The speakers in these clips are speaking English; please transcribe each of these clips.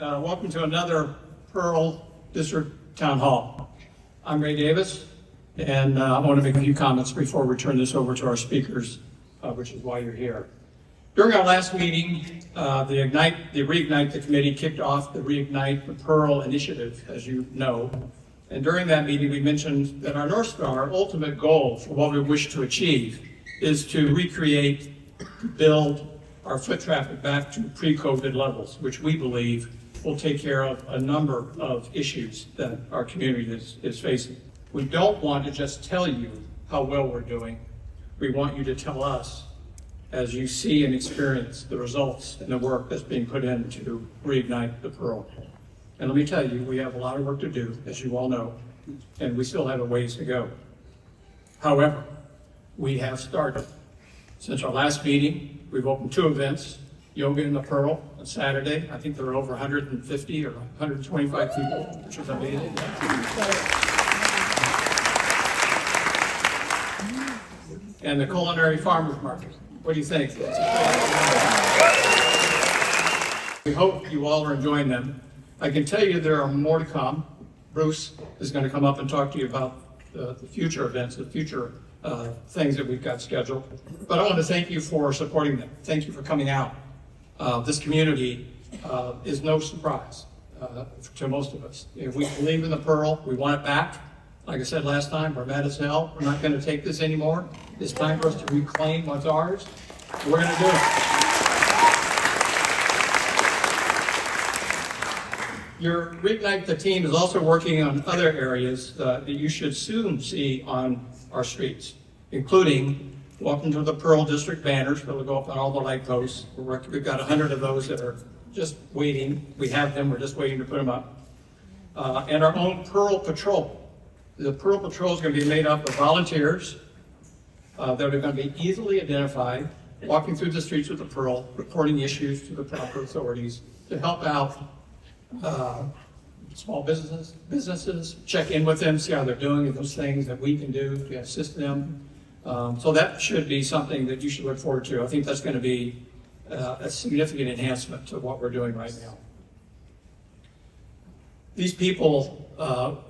Welcome to another Pearl District Town Hall. I'm Ray Davis, and I want to make a few comments before we turn this over to our speakers, which is why you're here. During our last meeting, the Reignite the Committee kicked off the Reignite the Pearl initiative, as you know. And during that meeting, we mentioned that our North Star, our ultimate goal for what we wish to achieve, is to recreate, build our foot traffic back to pre-COVID levels, which we believe will take care of a number of issues that our community is facing. We don't want to just tell you how well we're doing. We want you to tell us as you see and experience the results and the work that's being put in to reignite the Pearl. And let me tell you, we have a lot of work to do, as you all know, and we still have a ways to go. However, we have started. Since our last meeting, we've opened 2 events, Yoga in the Pearl on Saturday. I think there are over 150 or 125 people, which is amazing. And the Culinary Farmers Market. What do you think? We hope you all are enjoying them. I can tell you there are more to come. Bruce is going to come up and talk to you about the future events, the future things that we've got scheduled. But I want to thank you for supporting them. Thank you for coming out. This community is no surprise to most of us. If we believe in the Pearl, we want it back. Like I said last time, we're mad as hell. We're not going to take this anymore. It's time for us to reclaim what's ours. We're going to do it. Your Reignite the team is also working on other areas that you should soon see on our streets, including Welcome to the Pearl District banners that will go up on all the light posts. We've got 100 of those that are just waiting. We have them, we're just waiting to put them up. And our own Pearl Patrol. The Pearl Patrol is going to be made up of volunteers that are going to be easily identified, walking through the streets with the Pearl, reporting issues to the proper authorities to help out small businesses, check in with them, see how they're doing, and those things that we can do to assist them. So that should be something that you should look forward to. I think that's going to be a significant enhancement to what we're doing right now. These people,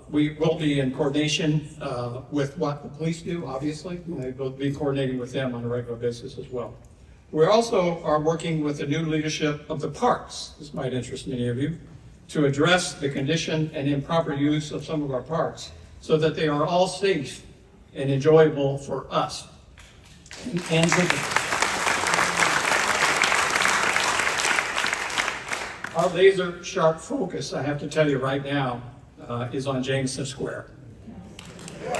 we will be in coordination with what the police do, obviously. We will be coordinating with them on a regular basis as well. We also are working with the new leadership of the parks. This might interest many of you, to address the condition and improper use of some of our parks so that they are all safe and enjoyable for us and visitors. Our laser sharp focus, I have to tell you right now, is on Jameson Square. In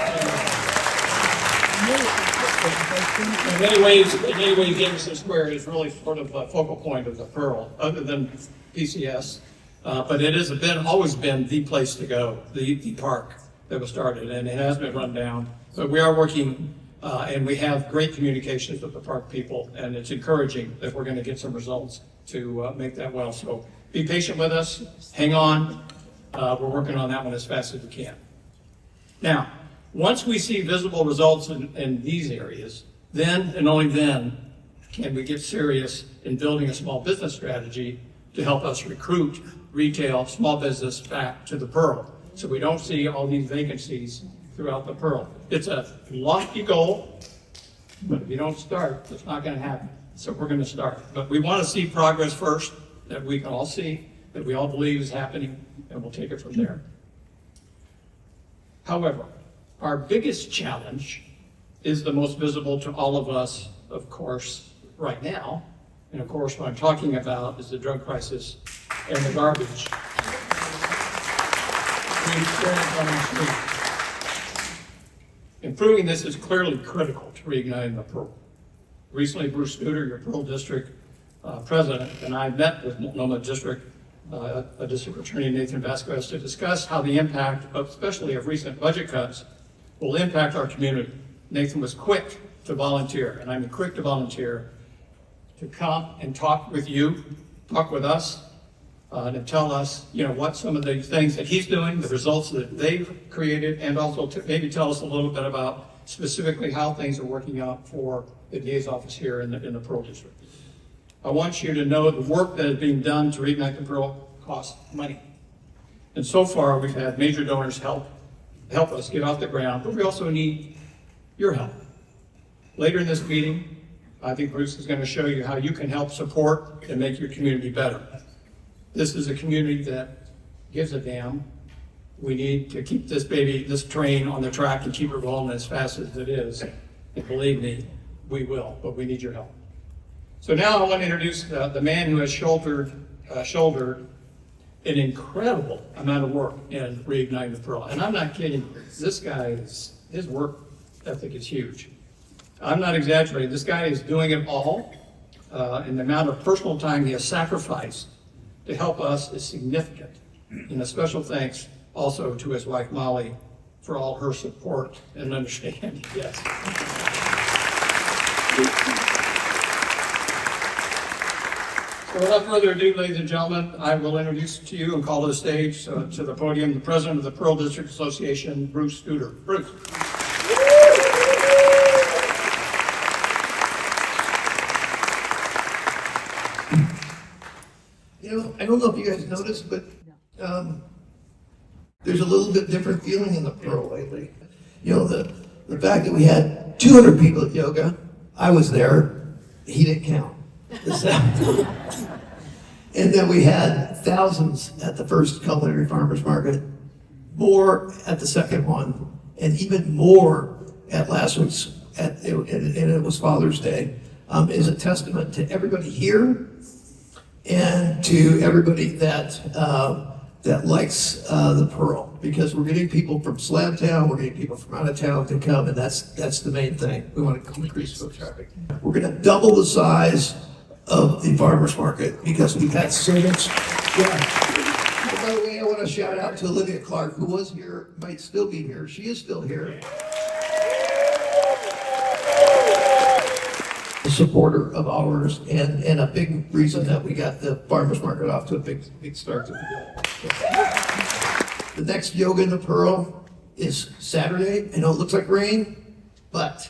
many ways, Jameson Square is really sort of a focal point of the Pearl, other than PCS. But it has always been the place to go, the park that was started, and it has been run down. So we are working, and we have great communications with the park people, and it's encouraging that we're going to get some results to make that well. So be patient with us, hang on. We're working on that one as fast as we can. Now, once we see visible results in these areas, then and only then can we get serious in building a small business strategy to help us recruit retail, small business back to the Pearl, so we don't see all these vacancies throughout the Pearl. It's a lofty goal, but if you don't start, it's not going to happen. So we're going to start. But we want to see progress first, that we can all see, that we all believe is happening, and we'll take it from there. However, our biggest challenge is the most visible to all of us, of course, right now. And of course, what I'm talking about is the drug crisis and the garbage we experience on the street. Improving this is clearly critical to reigniting the Pearl. Recently, Bruce Studer, your Pearl District president, and I met with Multnomah District District Attorney Nathan Vasquez to discuss how the impact, especially of recent budget cuts, will impact our community. Nathan was quick to volunteer, and I mean quick to volunteer, to come and talk with you, talk with us, to tell us, what some of the things that he's doing, the results that they've created, and also to maybe tell us a little bit about specifically how things are working out for the DA's office here in the Pearl District. I want you to know the work that is being done to reignite the Pearl costs money. And so far, we've had major donors help us get off the ground, but we also need your help. Later in this meeting, I think Bruce is going to show you how you can help support and make your community better. This is a community that gives a damn. We need to keep this train on the track and keep it rolling as fast as it is. And believe me, we will, but we need your help. So now I want to introduce the man who has shouldered an incredible amount of work in Reigniting the Pearl. And I'm not kidding. This guy, his work ethic is huge. I'm not exaggerating. This guy is doing it all. And the amount of personal time he has sacrificed to help us is significant. And a special thanks also to his wife, Molly, for all her support and understanding. Yes. So without further ado, ladies and gentlemen, I will introduce to you and call to the stage, to the podium, the president of the Pearl District Association, Bruce Studer. Bruce. You know, I don't know if you guys noticed, but there's a little bit different feeling in the Pearl lately. You know, the fact that we had 200 people at yoga, I was there, he didn't count. And then we had thousands at the first culinary farmers market, more at the second one, and even more at last week's, and it was Father's Day, is a testament to everybody here and to everybody that likes the Pearl, because we're getting people from Slabtown, we're getting people from out of town to come, and that's the main thing. We want to increase foot traffic. We're going to double the size of the farmers market because we've had so much. Yeah. And by the way, I want to shout out to Olivia Clark, who was here, might still be here. She is still here. A supporter of ours, and a big reason that we got the farmers market off to a big start. The next Yoga in the Pearl is Saturday. I know it looks like rain, but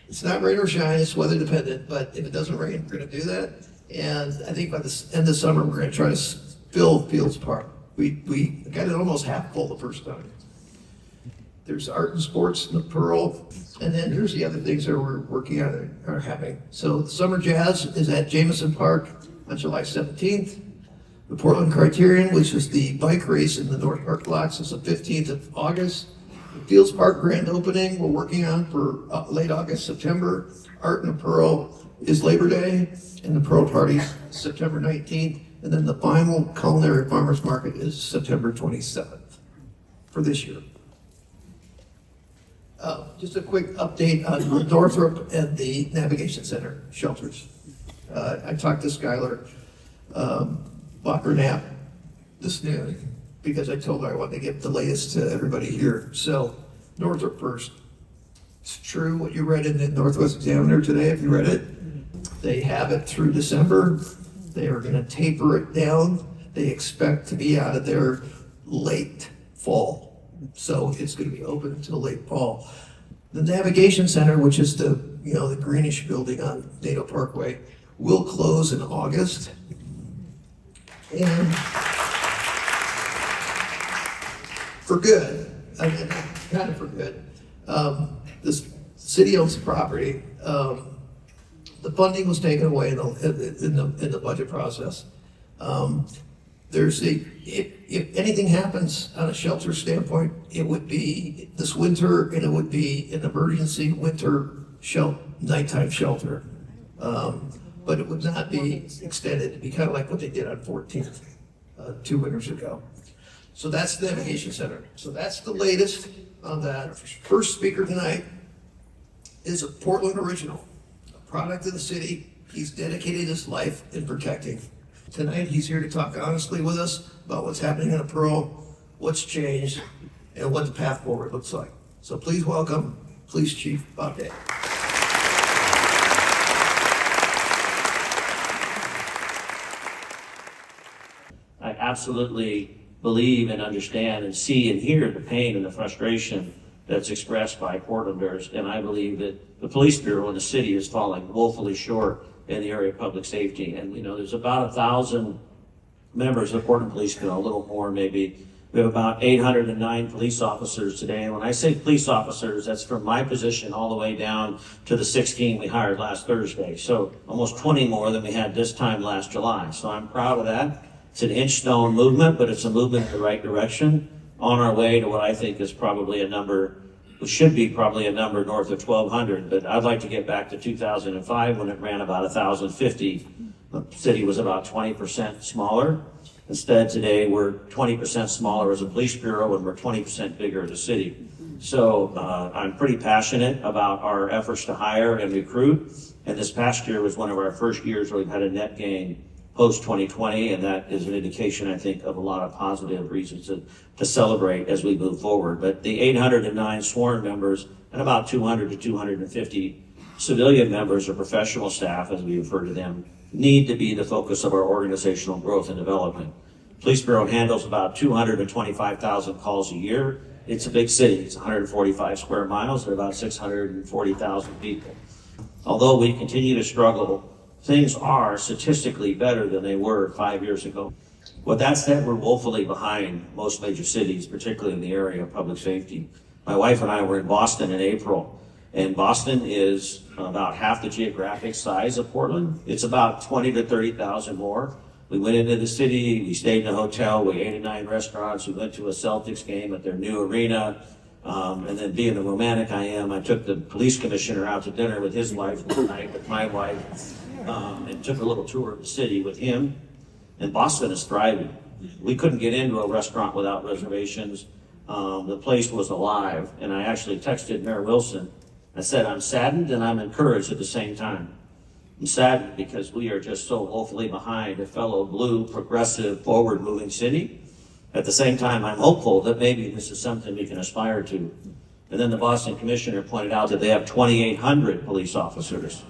it's not rain or shine, it's weather dependent, but if it doesn't rain, we're gonna do that. And I think by the end of summer, we're gonna try to fill Fields Park. We got it almost half full the first time. There's art and sports in the Pearl, and then here's the other things that we're working on or having. So the Summer Jazz is at Jameson Park on July 17th. The Portland Criterion, which is the bike race in the North Park lots, is the 15th of August. The Fields Park grand opening we're working on for late August, September. Art in the Pearl is Labor Day, and the Pearl Party's September 19th. And then the final culinary farmers market is September 27th for this year. Just a quick update on Northrop and the Navigation Center shelters. I talked to Skylar Bacher-Knapp this noon because I told her I wanted to get the latest to everybody here. So Northrop first. It's true what you read in the Northwest Examiner today, if you read it. They have it through December. They are going to taper it down. They expect to be out of there late fall. So it's going to be open until late fall. The Navigation Center, which is the greenish building on Nato Parkway, will close in August. And for good, I mean, kind of for good. This city owns the property. The funding was taken away in the budget process. If anything happens on a shelter standpoint, it would be this winter, and it would be an emergency winter nighttime shelter. But it would not be extended. It'd be kind of like what they did on 14th 2 winters ago. So that's the Navigation Center. So that's the latest on that. First speaker tonight is a Portland original, a product of the city. He's dedicated his life in protecting. Tonight, he's here to talk honestly with us about what's happening in the Pearl, what's changed, and what the path forward looks like. So please welcome Police Chief Bob Day. I absolutely believe and understand and see and hear the pain and the frustration that's expressed by Portlanders, and I believe that the police bureau in the city is falling woefully short in the area of public safety. And there's about 1,000 members of the Portland Police Bureau, a little more maybe. We have about 809 police officers today. And when I say police officers, that's from my position all the way down to the 16 we hired last Thursday. So almost 20 more than we had this time last July. So I'm proud of that. It's an inch-stone movement, but it's a movement in the right direction on our way to what I think is probably a number, which should be probably a number north of 1,200. But I'd like to get back to 2005 when it ran about 1,050. The city was about 20% smaller. Instead, today, we're 20% smaller as a police bureau and we're 20% bigger as a city. So I'm pretty passionate about our efforts to hire and recruit. And this past year was one of our first years where we've had a net gain post-2020, and that is an indication, I think, of a lot of positive reasons to celebrate as we move forward. But the 809 sworn members and about 200 to 250 civilian members or professional staff, as we refer to them, need to be the focus of our organizational growth and development. Police Bureau handles about 225,000 calls a year. It's a big city. It's 145 square miles and about 640,000 people. Although we continue to struggle, things are statistically better than they were 5 years ago. With that said, we're woefully behind most major cities, particularly in the area of public safety. My wife and I were in Boston in April. And Boston is about half the geographic size of Portland. It's about 20 to 30,000 more. We went into the city, we stayed in a hotel, we ate at 9 restaurants, we went to a Celtics game at their new arena. And then being the romantic I am, I took the police commissioner out to dinner with his wife one night with my wife, and took a little tour of the city with him. And Boston is thriving. We couldn't get into a restaurant without reservations. The place was alive. And I actually texted Mayor Wilson. I said, I'm saddened and I'm encouraged at the same time. I'm saddened because we are just so woefully behind a fellow blue, progressive, forward-moving city. At the same time, I'm hopeful that maybe this is something we can aspire to. And then the Boston Commissioner pointed out that they have 2,800 police officers,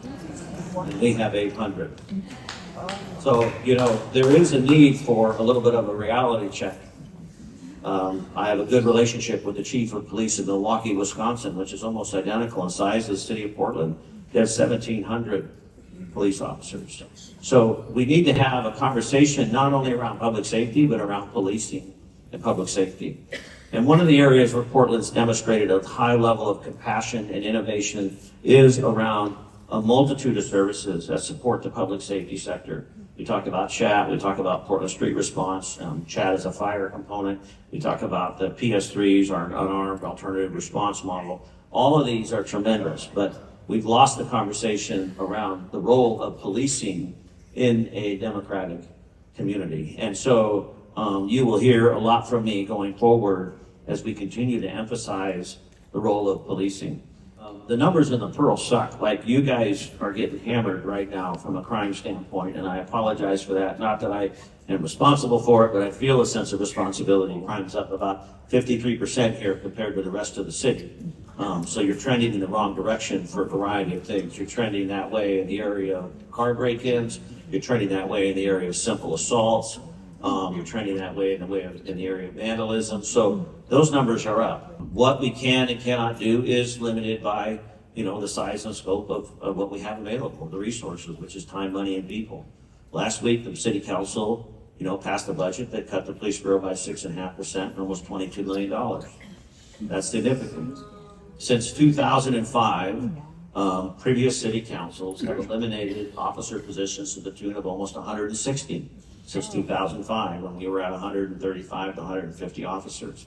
and we have 800. So, you know, there is a need for a little bit of a reality check. I have a good relationship with the chief of police in Milwaukee, Wisconsin, which is almost identical in size to the city of Portland. They have 1,700 police officers. So we need to have a conversation not only around public safety, but around policing and public safety. And one of the areas where Portland's demonstrated a high level of compassion and innovation is around a multitude of services that support the public safety sector. We talk about CHAT, we talk about Portland Street Response. CHAT is a fire component. We talk about the PS3s, our unarmed alternative response model. All of these are tremendous, but we've lost the conversation around the role of policing in a democratic community. And so you will hear a lot from me going forward as we continue to emphasize the role of policing. The numbers in the Pearl suck. Like, you guys are getting hammered right now from a crime standpoint, and I apologize for that. Not that I am responsible for it, but I feel a sense of responsibility. Crime's up about 53% here compared to the rest of the city. So you're trending in the wrong direction for a variety of things. You're trending that way in the area of car break-ins. You're trending that way in the area of simple assaults. You're trending that way in the area of vandalism. So those numbers are up. What we can and cannot do is limited by, you know, the size and scope of what we have available, the resources, which is time, money, and people. Last week, the city council, you know, passed a budget that cut the police bureau by 6.5%, almost $22 million. That's significant. Since 2005, previous city councils have eliminated officer positions to the tune of almost 160 since 2005, when we were at 135 to 150 officers.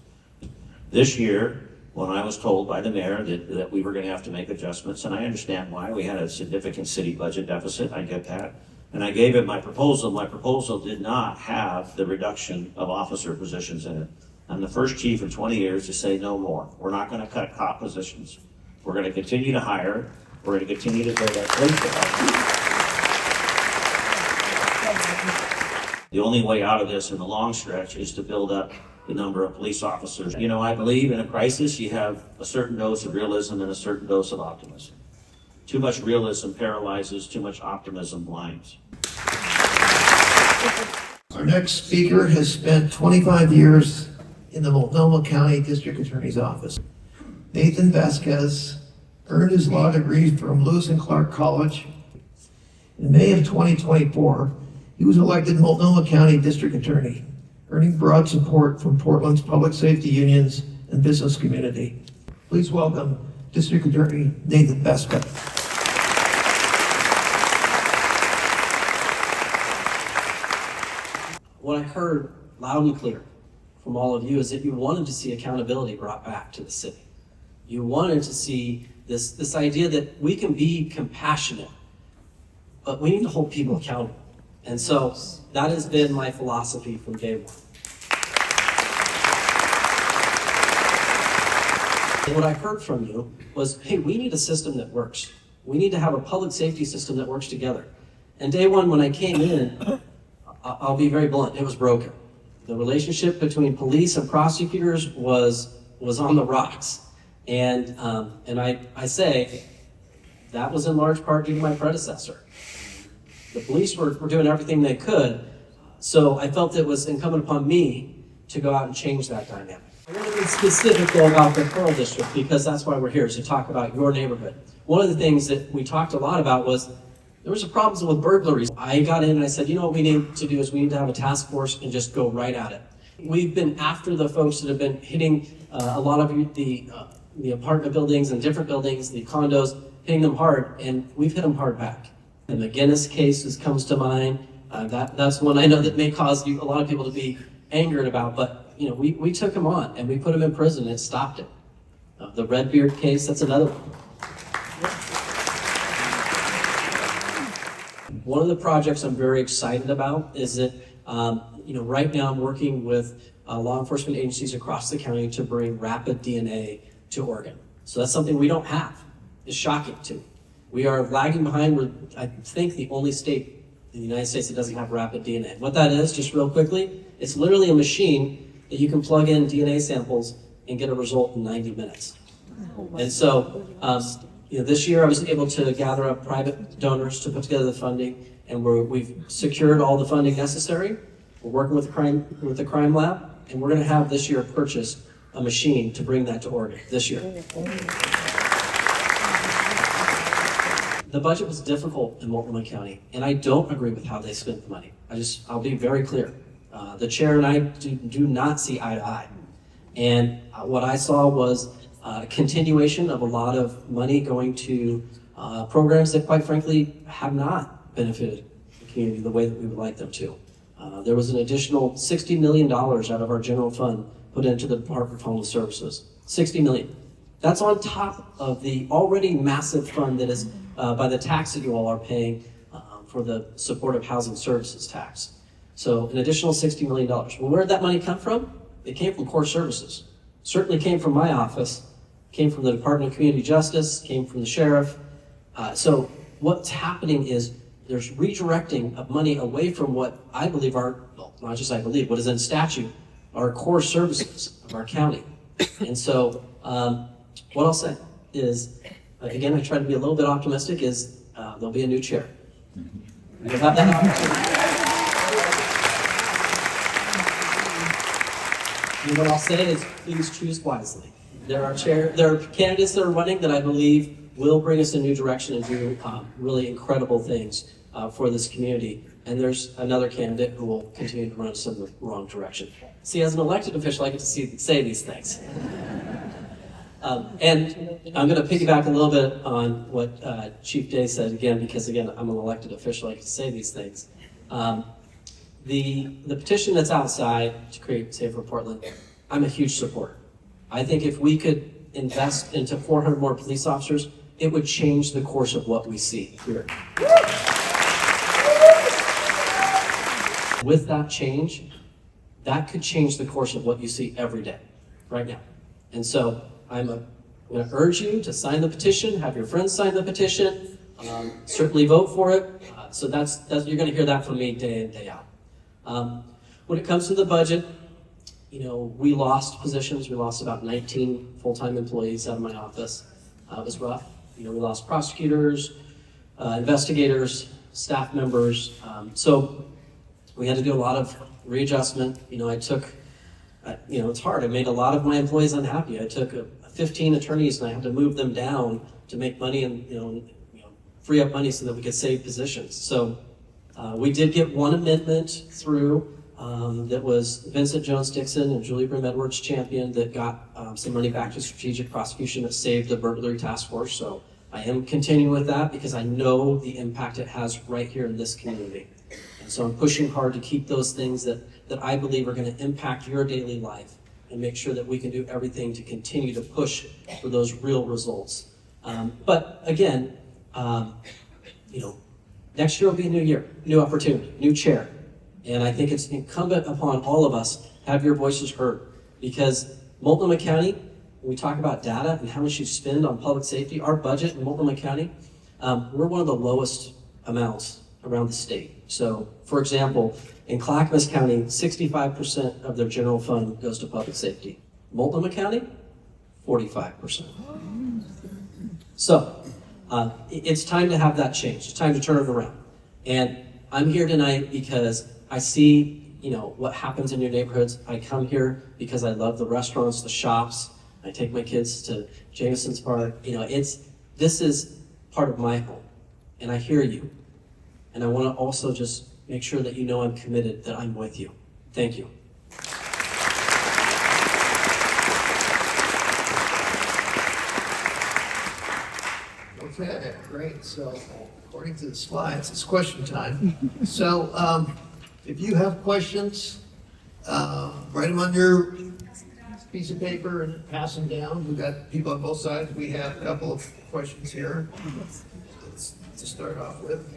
This year, when I was told by the mayor that we were going to have to make adjustments, and I understand why, we had a significant city budget deficit, I get that, and I gave it my proposal. My proposal did not have the reduction of officer positions in it. I'm the first chief in 20 years to say no more. We're not going to cut cop positions. We're going to continue to hire. We're going to continue to build our police department. The only way out of this in the long stretch is to build up the number of police officers. You know, I believe in a crisis, you have a certain dose of realism and a certain dose of optimism. Too much realism paralyzes, too much optimism blinds. Our next speaker has spent 25 years in the Multnomah County District Attorney's Office. Nathan Vasquez earned his law degree from Lewis and Clark College. In May of 2024, he He was elected Multnomah County District Attorney, earning broad support from Portland's public safety unions and business community. Please welcome District Attorney Nathan Vasquez. What I heard loud and clear from all of you is that you wanted to see accountability brought back to the city. You wanted to see this idea that we can be compassionate, but we need to hold people accountable. And so that has been my philosophy from day one. And what I heard from you was, hey, we need a system that works. We need to have a public safety system that works together. And day one, when I came in, I'll be very blunt, it was broken. The relationship between police and prosecutors was on the rocks. And I say that was in large part due to my predecessor. The police were doing everything they could, so I felt it was incumbent upon me to go out and change that dynamic. I want to be specific though about the Pearl District because that's why we're here, to talk about your neighborhood. One of the things that we talked a lot about was there was a problem with burglaries. I got in and I said, you know what we need to do is we need to have a task force and just go right at it. We've been after the folks that have been hitting a lot of the apartment buildings and different buildings, the condos, hitting them hard, and we've hit them hard back. The McGinnis case comes to mind. That's one I know that may cause a lot of people to be angered about, but you know, we took him on and we put him in prison and it stopped it. The Redbeard case, that's another one. One of the projects I'm very excited about is that, right now I'm working with law enforcement agencies across the county to bring rapid DNA to Oregon. So that's something we don't have. It's shocking to me. We are lagging behind. We're, I think, the only state in the United States that doesn't have rapid DNA. What that is, just real quickly, it's literally a machine that you can plug in DNA samples and get a result in 90 minutes. And so, this year I was able to gather up private donors to put together the funding, and we've secured all the funding necessary. We're working with the crime lab, and we're going to have this year purchase a machine to bring that to Oregon this year. The budget was difficult in Multnomah County, and I don't agree with how they spent the money. I'll be very clear. The chair and I do not see eye to eye. And what I saw was a continuation of a lot of money going to programs that, quite frankly, have not benefited the community the way that we would like them to. There was an additional $60 million out of our general fund put into the Department of Homeless Services. $60 million. That's on top of the already massive fund that is by the tax that you all are paying for the supportive housing services tax. So an additional $60 million. Well, where did that money come from? It came from core services. Certainly came from my office, came from the Department of Community Justice, came from the sheriff. So what's happening is there's redirecting of money away from what I believe are, well, not just I believe, what is in statute, are core services of our county. And so what I'll say is, again, I try to be a little bit optimistic, is there'll be a new chair. You'll have that opportunity. And what I'll say is, please choose wisely. There are candidates that are running that I believe will bring us a new direction and do really incredible things for this community. And there's another candidate who will continue to run us in the wrong direction. See, as an elected official, I get to say these things. And I'm going to piggyback a little bit on what Chief Day said again, because again, I'm an elected official, I get to say these things. The petition that's outside to create Safer Portland, I'm a huge supporter. I think if we could invest into 400 more police officers, it would change the course of what we see here. With that change, that could change the course of what you see every day, right now. And so I'm going to urge you to sign the petition, have your friends sign the petition, certainly vote for it. So that's you're going to hear that from me day in, day out. When it comes to the budget, we lost positions. We lost about 19 full-time employees out of my office. It was rough. We lost prosecutors, investigators, staff members. So we had to do a lot of readjustment. It's hard. I made a lot of my employees unhappy. I took 15 attorneys and I had to move them down to make money and free up money so that we could save positions. So We did get one amendment through that was Vincent Jones Dixon and Julie Brim Edwards champion that got some money back to strategic prosecution that saved the burglary task force. So I am continuing with that because I know the impact it has right here in this community. And so I'm pushing hard to keep those things that I believe are going to impact your daily life and make sure that we can do everything to continue to push for those real results. But again, next year will be a new year, new opportunity, new chair. And I think it's incumbent upon all of us to have your voices heard. Because Multnomah County, when we talk about data and how much you spend on public safety, our budget in Multnomah County, we're one of the lowest amounts around the state. So, for example, in Clackamas County, 65% of their general fund goes to public safety. Multnomah County, 45%. So, it's time to have that change. It's time to turn it around. And I'm here tonight because I see, what happens in your neighborhoods. I come here because I love the restaurants, the shops. I take my kids to Jameson's Park. This is part of my home. And I hear you. And I want to also just make sure that you know I'm committed, that I'm with you. Thank you. Okay, great. So according to the slides, it's question time. So if you have questions, write them on your piece of paper and pass them down. We've got people on both sides. We have a couple of questions here to start off with.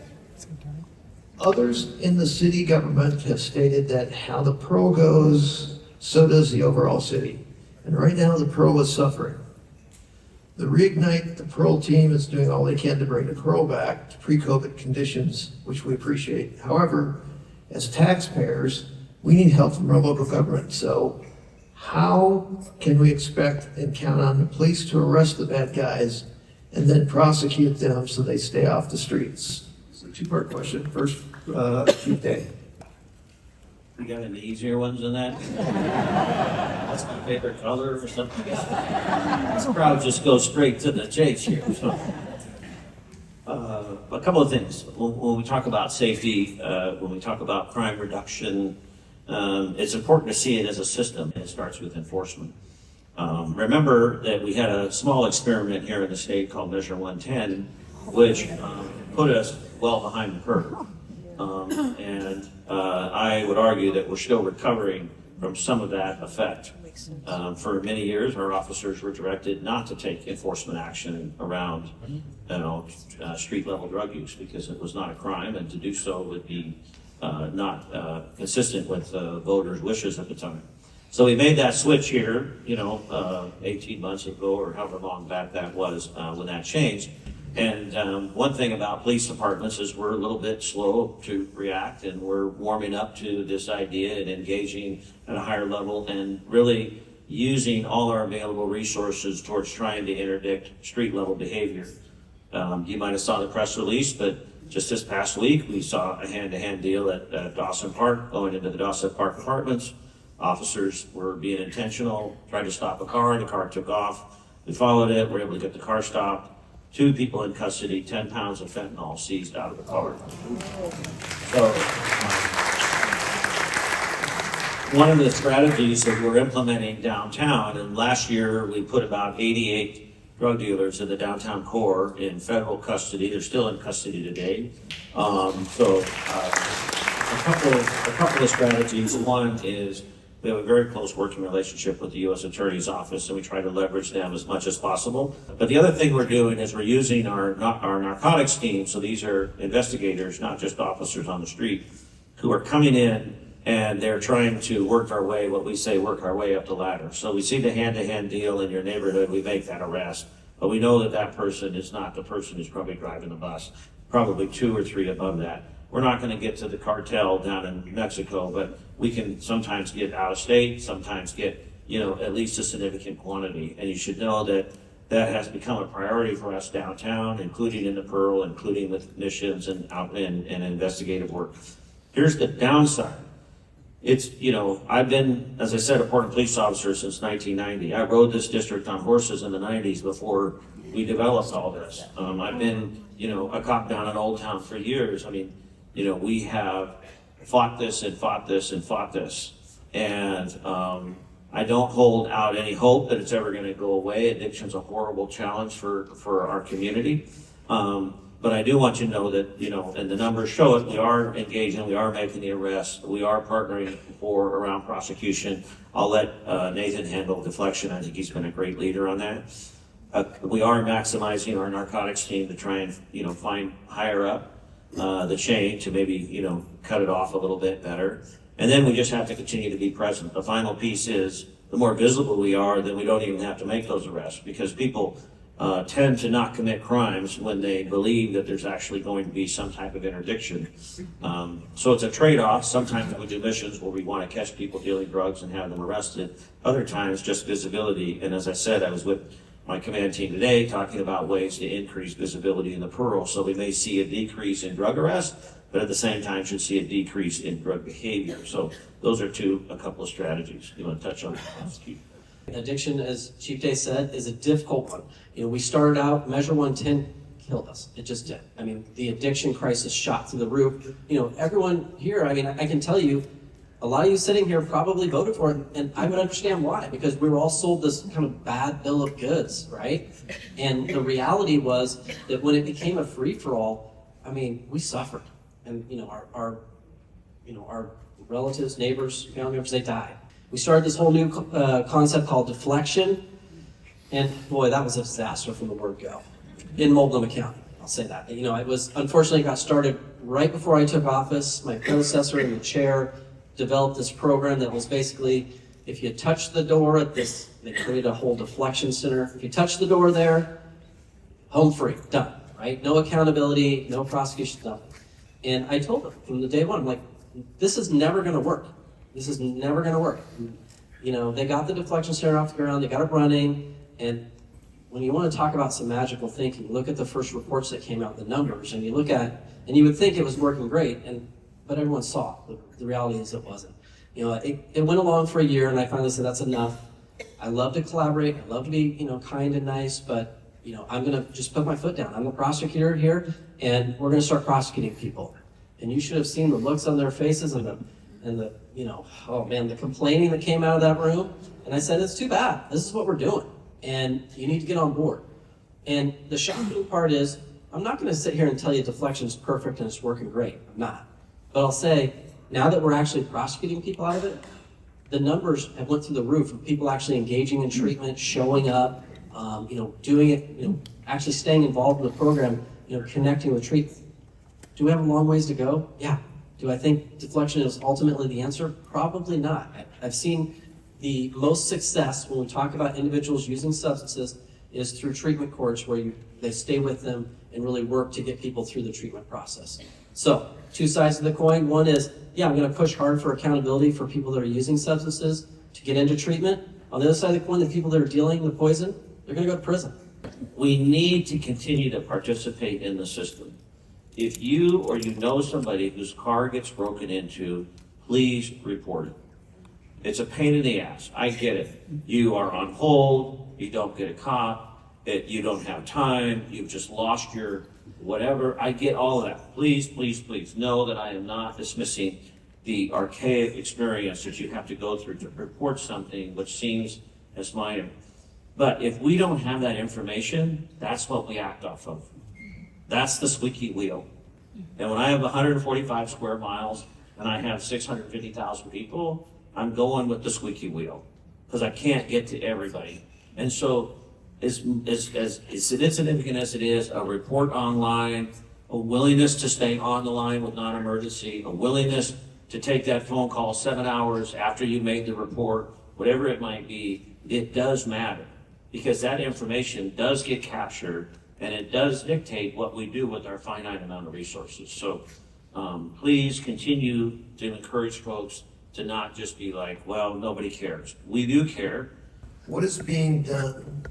Others in the city government have stated that how the Pearl goes, so does the overall city. And right now the Pearl is suffering. The Reignite, the Pearl team is doing all they can to bring the Pearl back to pre-COVID conditions, which we appreciate. However, as taxpayers, we need help from our local government. So how can we expect and count on the police to arrest the bad guys and then prosecute them so they stay off the streets? It's a two-part question. First, Chief Day. You got any easier ones than that? That's my favorite color or something. This crowd just goes straight to the chase here. So, a couple of things. When we talk about safety, when we talk about crime reduction, it's important to see it as a system, and it starts with enforcement. Remember that we had a small experiment here in the state called Measure 110, which put us well behind the curve. And I would argue that we're still recovering from some of that effect. For many years, our officers were directed not to take enforcement action around, street-level drug use because it was not a crime, and to do so would be not consistent with voters' wishes at the time. So we made that switch here, 18 months ago or however long back that was when that changed. And one thing about police departments is we're a little bit slow to react, and we're warming up to this idea and engaging at a higher level and really using all our available resources towards trying to interdict street level behavior. You might have saw the press release, but just this past week we saw a hand-to-hand deal at Dawson Park, going into the Dawson Park apartments. Officers were being intentional, tried to stop a car, the car took off. We followed it, were able to get the car stopped. 2 people in custody, 10 pounds of fentanyl seized out of the car. So, one of the strategies that we're implementing downtown, and last year we put about 88 drug dealers in the downtown core in federal custody. They're still in custody today. A couple of strategies. One is we have a very close working relationship with the U.S. Attorney's Office, and we try to leverage them as much as possible. But the other thing we're doing is we're using our narcotics team, so these are investigators, not just officers on the street, who are coming in and they're trying to work our way up the ladder. So we see the hand-to-hand deal in your neighborhood, we make that arrest. But we know that that person is not the person who's probably driving the bus, probably 2 or 3 above that. We're not going to get to the cartel down in Mexico, but we can sometimes get out of state, sometimes get, at least a significant quantity. And you should know that that has become a priority for us downtown, including in the Pearl, including with missions and investigative work. Here's the downside. It's, I've been, as I said, a Portland police officer since 1990. I rode this district on horses in the 90s before we developed all this. I've been, a cop down in Old Town for years. we have fought this and fought this and fought this. And I don't hold out any hope that it's ever going to go away. Addiction's a horrible challenge for our community. But I do want you to know that, and the numbers show it, we are engaging, we are making the arrests, we are partnering around prosecution. I'll let Nathan handle deflection. I think he's been a great leader on that. We are maximizing our narcotics team to try and, find higher up the chain to maybe, cut it off a little bit better. And then we just have to continue to be present. The final piece is, the more visible we are, then we don't even have to make those arrests, because people tend to not commit crimes when they believe that there's actually going to be some type of interdiction. So it's a trade-off. Sometimes we do missions where we want to catch people dealing drugs and have them arrested. Other times, just visibility. And as I said, I was with my command team today talking about ways to increase visibility in the Pearl. So we may see a decrease in drug arrests, but at the same time should see a decrease in drug behavior. So those are a couple of strategies. You want to touch on that? Addiction, as Chief Day said, is a difficult one. We started out, Measure 110 killed us. It just did. I mean, the addiction crisis shot through the roof. Everyone here, I can tell you, a lot of you sitting here probably voted for it, and I would understand why, because we were all sold this kind of bad bill of goods, right? And the reality was that when it became a free-for-all, we suffered. And, our relatives, neighbors, family members, they died. We started this whole new concept called deflection, and boy, that was a disaster from the word go. In Multnomah County, I'll say that. It was, unfortunately, got started right before I took office. My predecessor in the chair developed this program that was basically, if you touch the door at this, they created a whole deflection center. If you touch the door there, home free, done, right? No accountability, no prosecution, nothing. And I told them from the day one, I'm like, this is never going to work. This is never going to work. They got the deflection center off the ground, they got it running, and when you want to talk about some magical thinking, look at the first reports that came out, the numbers, and you look at, and you would think it was working great, but everyone saw. The reality is it wasn't. It went along for a year, and I finally said, that's enough. I love to collaborate, I love to be, kind and nice, but, I'm going to just put my foot down. I'm the prosecutor here, and we're going to start prosecuting people. And you should have seen the looks on their faces and the oh man, the complaining that came out of that room. And I said, it's too bad. This is what we're doing. And you need to get on board. And the shocking part is, I'm not going to sit here and tell you deflection is perfect and it's working great. I'm not. But I'll say, now that we're actually prosecuting people out of it, the numbers have went through the roof of people actually engaging in treatment, showing up, doing it, actually staying involved in the program, connecting with treatment. Do we have a long ways to go? Yeah. Do I think deflection is ultimately the answer? Probably not. I've seen the most success when we talk about individuals using substances is through treatment courts where they stay with them and really work to get people through the treatment process. So, two sides of the coin. One is, yeah, I'm going to push hard for accountability for people that are using substances to get into treatment. On the other side of the coin, the people that are dealing with poison, they're going to go to prison. We need to continue to participate in the system. If you or somebody whose car gets broken into, please report it. It's a pain in the ass. I get it. You are on hold. You don't get a cop. You don't have time. You've just lost your whatever. I get all of that. Please, please, please know that I am not dismissing the archaic experience that you have to go through to report something which seems as minor. But if we don't have that information, that's what we act off of. That's the squeaky wheel. And when I have 145 square miles and I have 650,000 people, I'm going with the squeaky wheel because I can't get to everybody. And so as insignificant as it is, a report online, a willingness to stay on the line with non-emergency, a willingness to take that phone call 7 hours after you made the report, whatever it might be, it does matter because that information does get captured and it does dictate what we do with our finite amount of resources. So please continue to encourage folks to not just be like, well, nobody cares. We do care. What is being done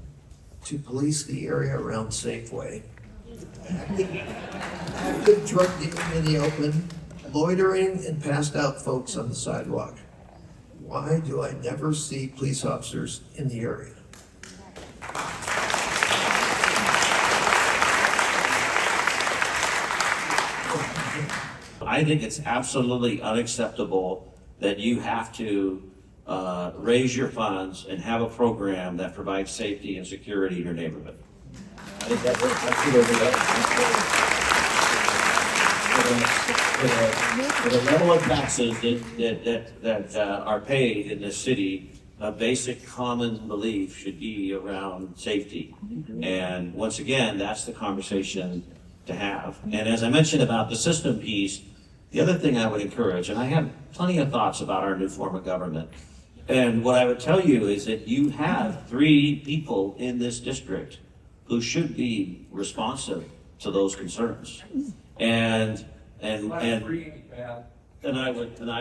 to police the area around Safeway? Active drug dealing in the open, loitering and passed out folks on the sidewalk. Why do I never see police officers in the area? I think it's absolutely unacceptable that you have to raise your funds and have a program that provides safety and security in your neighborhood. I think that's absolutely for the level of taxes that are paid in this city, a basic common belief should be around safety. And once again, that's the conversation to have. And as I mentioned about the system piece, the other thing I would encourage, and I have plenty of thoughts about our new form of government, and what I would tell you is that you have 3 people in this district who should be responsive to those concerns. And I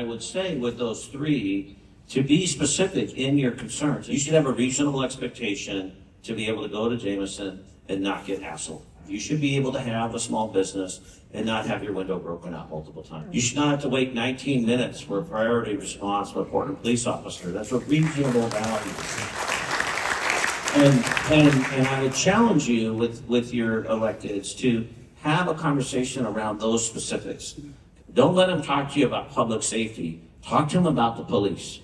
would say with those 3, to be specific in your concerns. You should have a reasonable expectation to be able to go to Jameson and not get hassled. You should be able to have a small business and not have your window broken out multiple times. You should not have to wait 19 minutes for a priority response to a Portland police officer. That's a reasonable value. And I would challenge you with your electeds to have a conversation around those specifics. Don't let them talk to you about public safety. Talk to them about the police.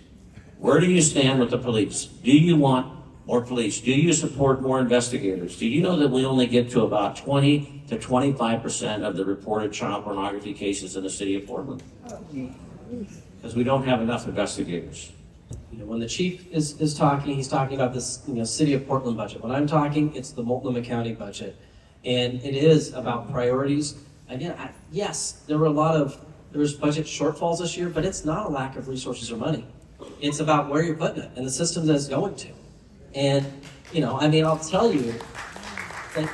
Where do you stand with the police? Do you want more police? Do you support more investigators? Do you know that we only get to about 20 to 25% of the reported child pornography cases in the city of Portland? Because we don't have enough investigators. You know, when the chief is talking, he's talking about this, city of Portland budget. When I'm talking, it's the Multnomah County budget. And it is about priorities. Again, yes, there was budget shortfalls this year, but it's not a lack of resources or money. It's about where you're putting it and the systems that it's going to. And, I'll tell you that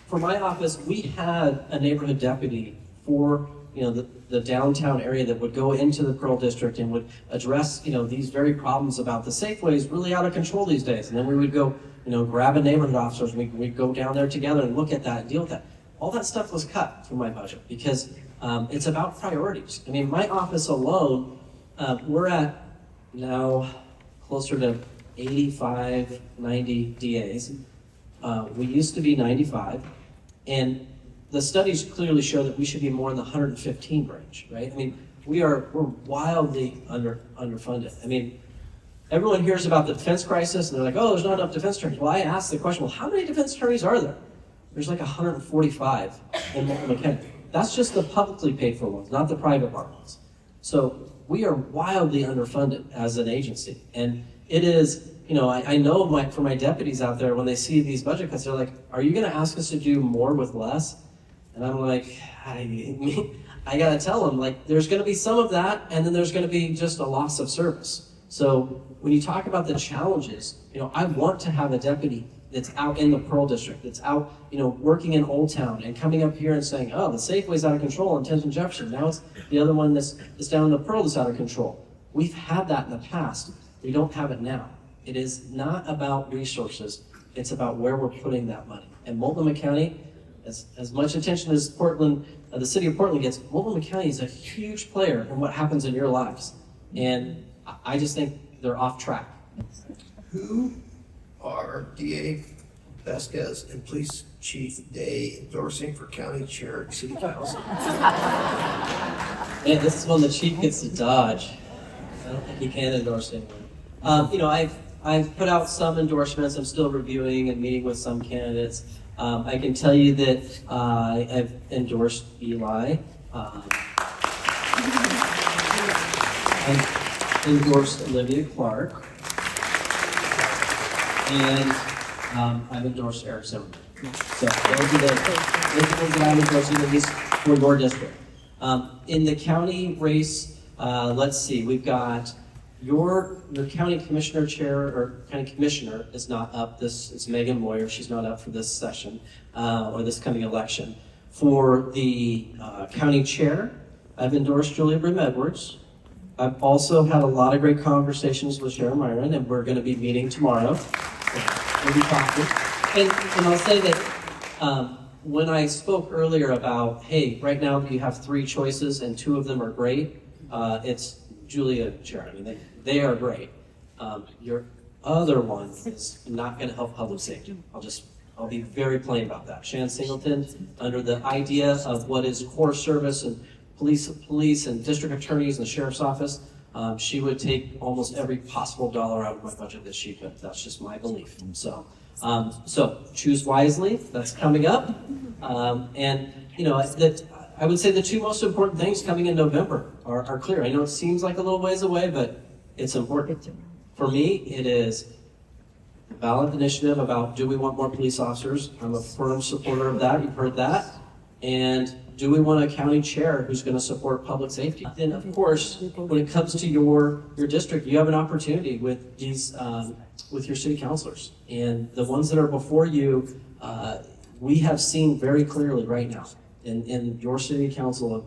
for my office, we had a neighborhood deputy for, the downtown area that would go into the Pearl District and would address, these very problems about the Safeways really out of control these days. And then we would go, grab a neighborhood officers, we'd go down there together and look at that and deal with that. All that stuff was cut from my budget because it's about priorities. My office alone, we're at now closer to 85, 90 DAs. We used to be 95, and the studies clearly show that we should be more in the 115 range, right? We're wildly underfunded. Everyone hears about the defense crisis, and they're like, oh, there's not enough defense attorneys. Well, I asked the question, well, how many defense attorneys are there? There's like 145 in Multnomah County. That's just the publicly paid for ones, not the private ones. So we are wildly underfunded as an agency. And it is, I know for my deputies out there, when they see these budget cuts, they're like, are you going to ask us to do more with less? And I'm like, I got to tell them, there's going to be some of that, and then there's going to be just a loss of service. So when you talk about the challenges, I want to have a deputy that's out in the Pearl District, that's out, working in Old Town and coming up here and saying, oh, the Safeway's out of control in 10th and Jefferson. Now it's the other one that's down in the Pearl that's out of control. We've had that in the past. We don't have it now. It is not about resources. It's about where we're putting that money. And Multnomah County, as much attention as Portland, the city of Portland gets, Multnomah County is a huge player in what happens in your lives. And I just think they're off track. Who are DA Vasquez and Police Chief Day endorsing for county chair and city council? Man, this is one the chief gets to dodge. I don't think he can endorse anyone. I've put out some endorsements. I'm still reviewing and meeting with some candidates. I can tell you that I've endorsed Eli. I've endorsed Olivia Clark. And I've endorsed Eric Zimmerman. So those are the ones that I'm endorsing, at least for your district. In the county race, let's see, we've got your county commissioner chair, or county commissioner is not up it's Megan Moyer, she's not up for this session, or this coming election. For the county chair, I've endorsed Julia Brim Edwards. I've also had a lot of great conversations with Sharon Myron, and we're going to be meeting tomorrow. We'll be talking. And I'll say that when I spoke earlier about, hey, right now you have 3 choices and 2 of them are great, it's Julia and Sharon. They are great. Your other one is not going to help public safety. I'll be very plain about that. Shan Singleton, under the idea of what is core service and police and district attorneys and the sheriff's office, she would take almost every possible dollar out of my budget that she could. That's just my belief. So choose wisely. That's coming up. And you know, that I would say the two most important things coming in November are clear. I know it seems like a little ways away, but it's important. For me, it is a ballot initiative about do we want more police officers? I'm a firm supporter of that. You've heard that. And do we want a county chair who's going to support public safety? Then, of course, when it comes to your district, you have an opportunity with these with your city councilors, and the ones that are before you, we have seen very clearly right now in your city council of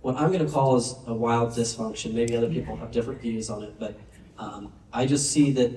what I'm going to call is a wild dysfunction. Maybe other people have different views on it, but I just see that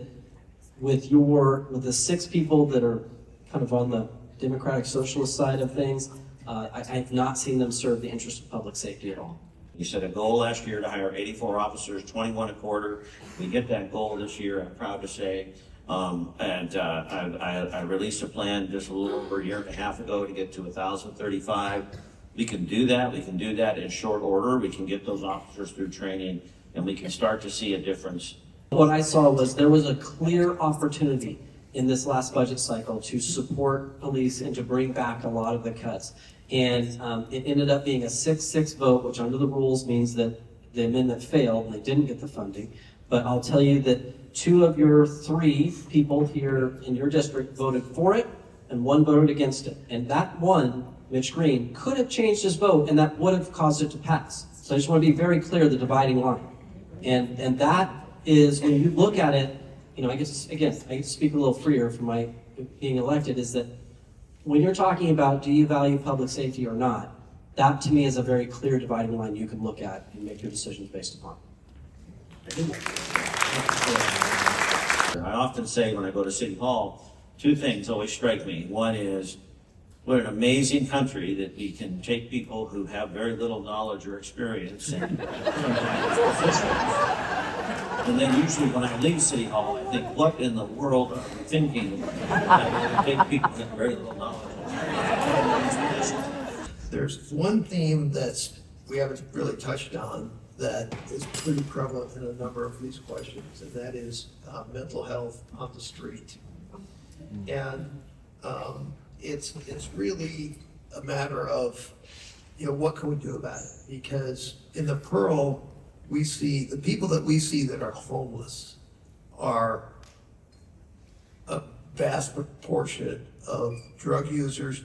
with the 6 people that are kind of on the Democratic Socialist side of things. I've not seen them serve the interest of public safety at all. You set a goal last year to hire 84 officers, 21 a quarter. We hit that goal this year, I'm proud to say. I released a plan just a little over a year and a half ago to get to 1,035. We can do that. We can do that in short order. We can get those officers through training, and we can start to see a difference. What I saw was there was a clear opportunity in this last budget cycle to support police and to bring back a lot of the cuts. And it ended up being a 6-6 vote, which under the rules means that the amendment failed and they didn't get the funding. But I'll tell you that 2 of your 3 people here in your district voted for it and 1 voted against it. And that one, Mitch Green, could have changed his vote and that would have caused it to pass. So I just want to be very clear, the dividing line. And that is, when you look at it, you know, I get to speak a little freer from my being elected, is that when you're talking about do you value public safety or not, that to me is a very clear dividing line you can look at and make your decisions based upon. I often say when I go to City Hall, 2 things always strike me. One is, what an amazing country that we can take people who have very little knowledge or experience and and then usually when I leave City Hall, I think, what in the world are we thinking? Take people with very little knowledge. There's one theme we haven't really touched on that is pretty prevalent in a number of these questions, and that is mental health on the street. And it's really a matter of, you know, what can we do about it? Because in the Pearl, we see the people that we see that are homeless are a vast proportion of drug users,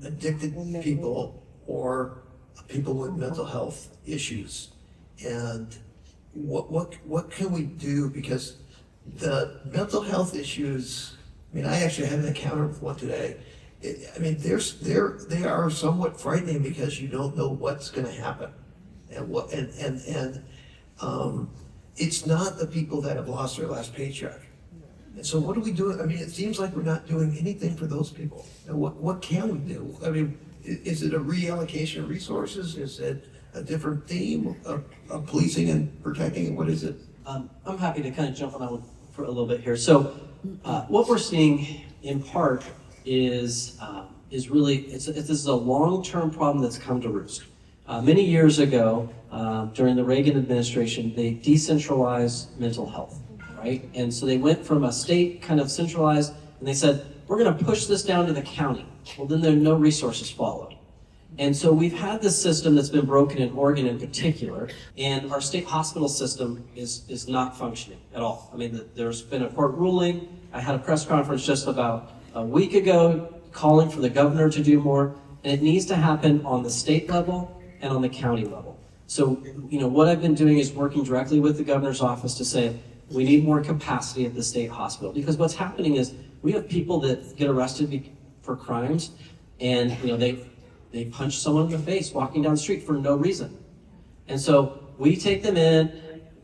addicted people, or people with mental health issues. And what can we do? Because the mental health issues, I mean, I actually had an encounter with one today. They are somewhat frightening because you don't know what's going to happen. And it's not the people that have lost their last paycheck. And so what do we do? I mean, it seems like we're not doing anything for those people. And what can we do? I mean, is it a reallocation of resources? Is it a different theme of policing and protecting? What is it? I'm happy to kind of jump on that one for a little bit here. So what we're seeing in part is really, this is a long-term problem that's come to roost. Many years ago, during the Reagan administration, they decentralized mental health, right? And so they went from a state kind of centralized, and they said, we're going to push this down to the county. Well, then no resources followed. And so we've had this system that's been broken in Oregon in particular, and our state hospital system is not functioning at all. I mean, there's been a court ruling. I had a press conference just about a week ago calling for the governor to do more, and it needs to happen on the state level and on the county level. So, you know, what I've been doing is working directly with the governor's office to say, we need more capacity at the state hospital. Because what's happening is we have people that get arrested for crimes, and, you know, they punch someone in the face walking down the street for no reason. And so we take them in,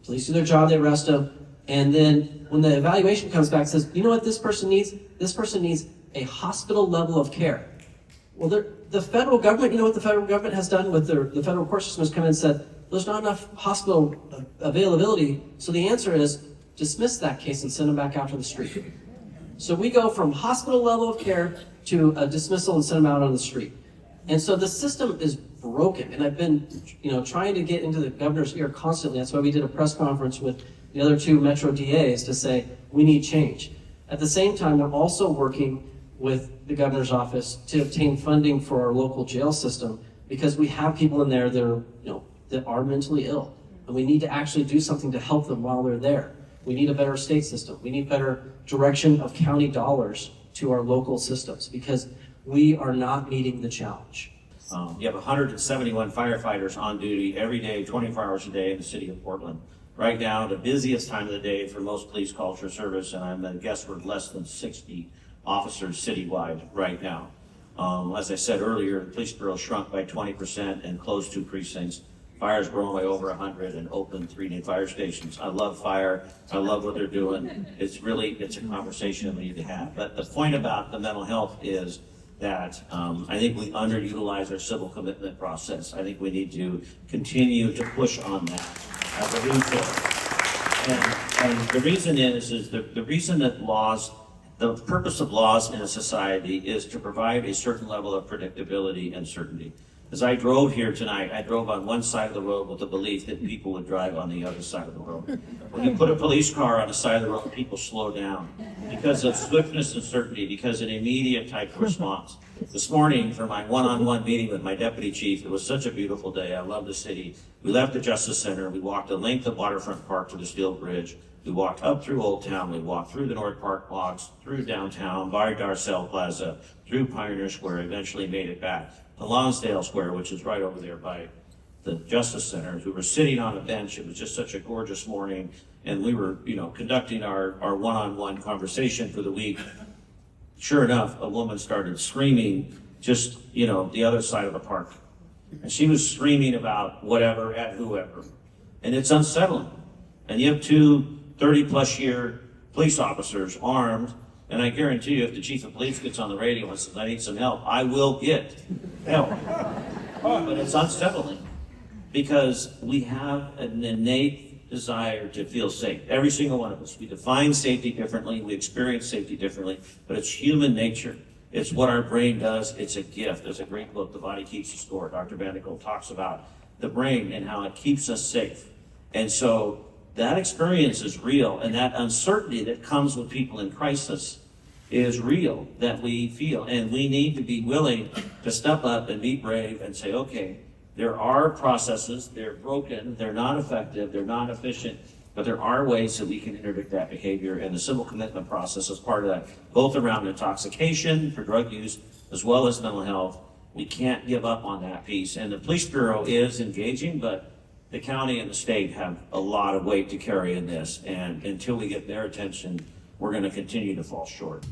police do their job, they arrest them, and then when the evaluation comes back, it says, you know what this person needs? This person needs a hospital level of care. Well, the federal government, you know what the federal government has done with the federal court system has come in and said, there's not enough hospital availability, so the answer is dismiss that case and send them back out to the street. So we go from hospital level of care to a dismissal and send them out on the street. And so the system is broken. And I've been, trying to get into the governor's ear constantly. That's why we did a press conference with the other two Metro DAs to say, we need change. At the same time, we're also working with the governor's office to obtain funding for our local jail system, because we have people in there that are, that are mentally ill. And we need to actually do something to help them while they're there. We need a better state system. We need better direction of county dollars to our local systems, because we are not meeting the challenge. You have 171 firefighters on duty every day, 24 hours a day in the city of Portland. Right now, the busiest time of the day for most police calls for service, and I'm going to guess we're less than 60 officers citywide right now. As I said earlier, the police bureau shrunk by 20% and closed 2 precincts. Fire's grown by over 100 and opened 3 new fire stations. I love fire. I love what they're doing. It's a conversation we need to have. But the point about the mental health is that I think we underutilize our civil commitment process. I think we need to continue to push on that as a resource. And the reason is the reason that the purpose of laws in a society is to provide a certain level of predictability and certainty. As I drove here tonight, I drove on one side of the road with the belief that people would drive on the other side of the road. When you put a police car on the side of the road, people slow down because of swiftness and certainty, because of an immediate type of response. This morning, for my one-on-one meeting with my deputy chief, it was such a beautiful day. I love the city. We left the Justice Center. We walked the length of Waterfront Park to the Steel Bridge. We walked up through Old Town. We walked through the North Park blocks, through downtown, by Darcel Plaza, through Pioneer Square, eventually made it back to Lonsdale Square, which is right over there by the Justice Center. We were sitting on a bench. It was just such a gorgeous morning, and we were, conducting our one-on-one conversation for the week. Sure enough, a woman started screaming just, the other side of the park. And she was screaming about whatever at whoever. And it's unsettling. And you have 2 30-plus year police officers armed, and I guarantee you, if the chief of police gets on the radio and says, I need some help, I will get help. But it's unsettling because we have an innate desire to feel safe. Every single one of us. We define safety differently. We experience safety differently, but it's human nature. It's what our brain does. It's a gift. There's a great book, The Body Keeps the Score. Dr. Vanderbilt talks about the brain and how it keeps us safe. And so that experience is real, and that uncertainty that comes with people in crisis is real, that we feel. And we need to be willing to step up and be brave and say, okay, there are processes, they're broken, they're not effective, they're not efficient, but there are ways that we can interdict that behavior, and the civil commitment process is part of that, both around intoxication for drug use as well as mental health. We can't give up on that piece. And the police bureau is engaging, but the county and the state have a lot of weight to carry in this, and until we get their attention, we're going to continue to fall short.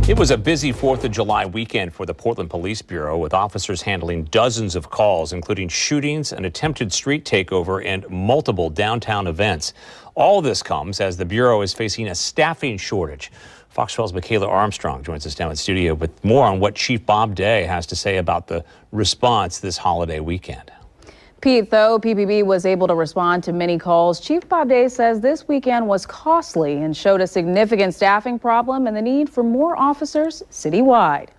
It was a busy 4th of July weekend for the Portland Police Bureau, with officers handling dozens of calls, including shootings, an attempted street takeover, and multiple downtown events. All this comes as the Bureau is facing a staffing shortage. Fox 12's Michaela Armstrong joins us now in studio with more on what Chief Bob Day has to say about the response this holiday weekend. Pete, though PPB was able to respond to many calls, Chief Bob Day says this weekend was costly and showed a significant staffing problem and the need for more officers citywide.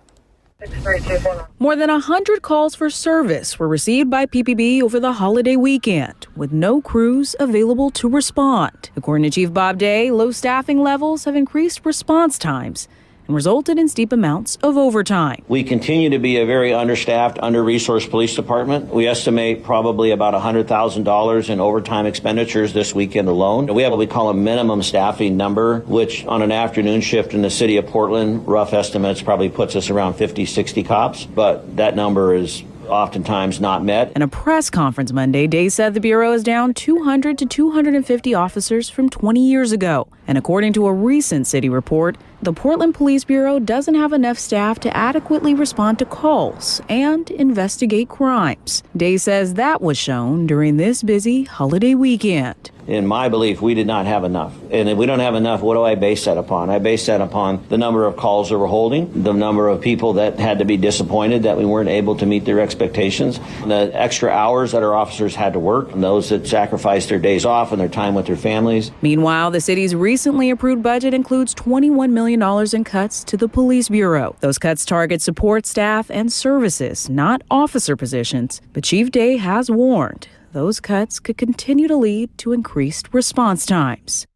More than 100 calls for service were received by PPB over the holiday weekend, with no crews available to respond. According to Chief Bob Day, low staffing levels have increased response times and resulted in steep amounts of overtime. We continue to be a very understaffed, under-resourced police department. We estimate probably about $100,000 in overtime expenditures this weekend alone. We have what we call a minimum staffing number, which on an afternoon shift in the city of Portland, rough estimates probably puts us around 50, 60 cops, but that number is oftentimes not met. In a press conference Monday, Day said the Bureau is down 200 to 250 officers from 20 years ago. And according to a recent city report, the Portland Police Bureau doesn't have enough staff to adequately respond to calls and investigate crimes. Day says that was shown during this busy holiday weekend. in my belief, we did not have enough. And if we don't have enough, what do I base that upon? I base that upon the number of calls that we're holding, the number of people that had to be disappointed that we weren't able to meet their expectations, the extra hours that our officers had to work, and those that sacrificed their days off and their time with their families. Meanwhile, the city's recently approved budget includes $21 million in cuts to the police bureau. Those cuts target support staff and services, not officer positions. But Chief Day has warned those cuts could continue to lead to increased response times.